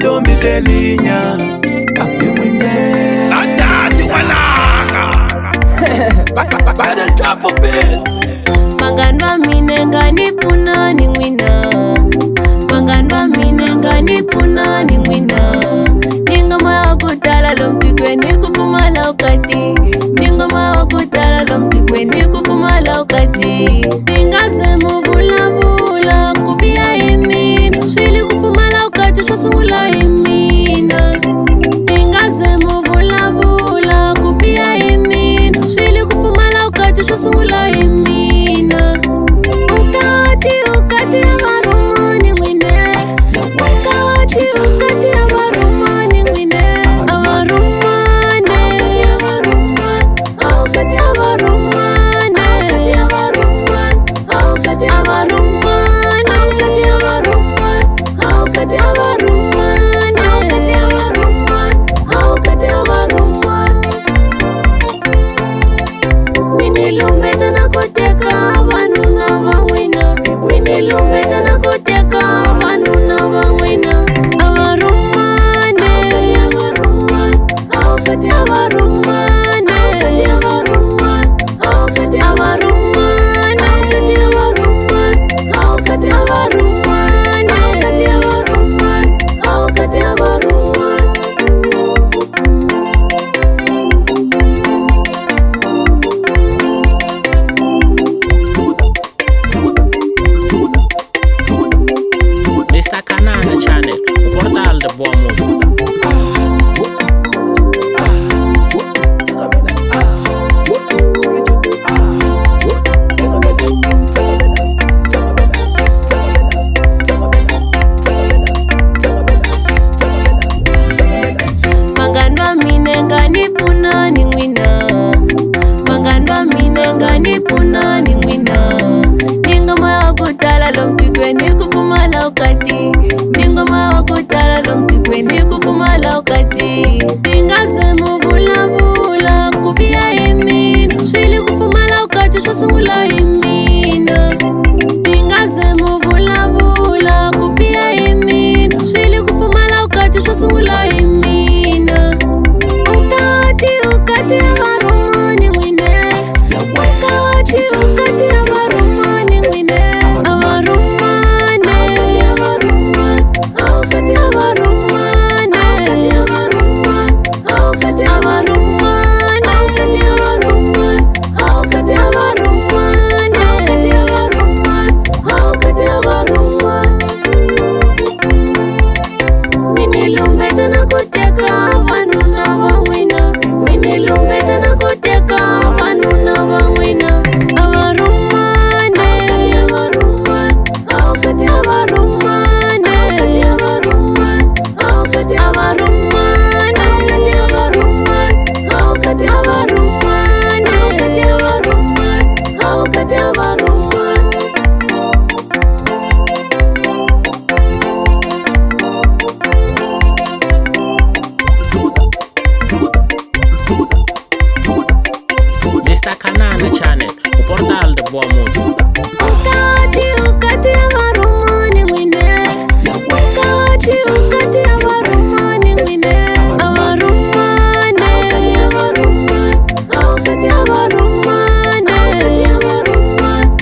ntombi telinya abimwine atati wanaka bade trafo base Manganwa mine ngani puna ni wina Manganwa mine ngani puna ni wina Ningoma wakutala lomtikweni kupumala ukati Ningoma wakutala lomtikweni kupumala ukati Ningase muvula vula kupia imina Swili kupumala ukati shasungula imina Ningase muvula vula kupia imina Swili kupumala ukati shasungula imina Ukati avarumani mwine Ukati avarumani mwine Avarumane Ukati avarumane Ukati avarumane Ukati avarumane Minilumeta na kuteka vanuna vamwina Minilumeta na kuteka vanuna vamwina Avarumane Ukati avarumane Ukati avarumane Ukati avarumane Ukati avarumane Ukati avarumane Mr. Kanana Channel, o portal da boa música. Manganwa mine ngani puna ni wina Manganwa mine ngani puna ni wina Ningoma wakutala lomtikweni kupumala ukati Ningoma wakutala lomtikweni kupumala ukati Ningase muvula vula kupia imina Swili kupumala ukati shasungula imina Ningase muvula vula kupia imina Swili kupumala ukati shasungula imina Ukati avarumani mwine Ukati avarumani mwine Avarumane Ukati avarumane Ukati avarumane Ukati avarumane Ukati avarumane Minilumeta na kuteka vanuna vamwina Minilumeta na kuteka vanuna vamwina Avarumane Ukati avarumane Ukati avarumane Ukati avarumane Ukati avarumane Mr. Kanana Channel, o portal da boa música. Ukati avarumani mwine Ukati avarumani mwine Avarumane Ukati avarumane Ukati avarumane Ukati avarumane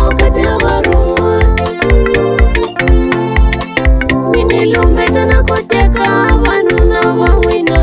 Ukati avarumane Minilumeta na kuteka vanuna vamwina